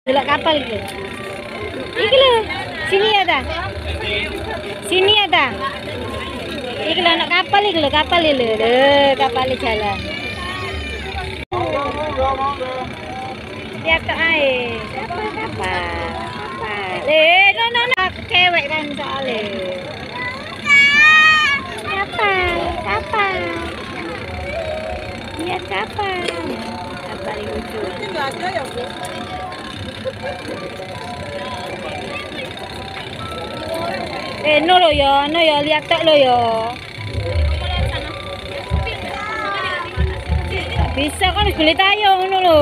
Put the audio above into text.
Delok kapal iki. Iki lho, sini ada. Sini ada. Iki lho anak kapal iki lho, kapal iki lho. Kapal jalan. Lihat tuh ae. Kapal. No, kewek kan soalnya. Kapal. Lihat kapal. Kapal lucu. Enggak ada ya, Bu? No lo ya, lihat tok lo ya. Bisa kan boleh tayo ngono lho.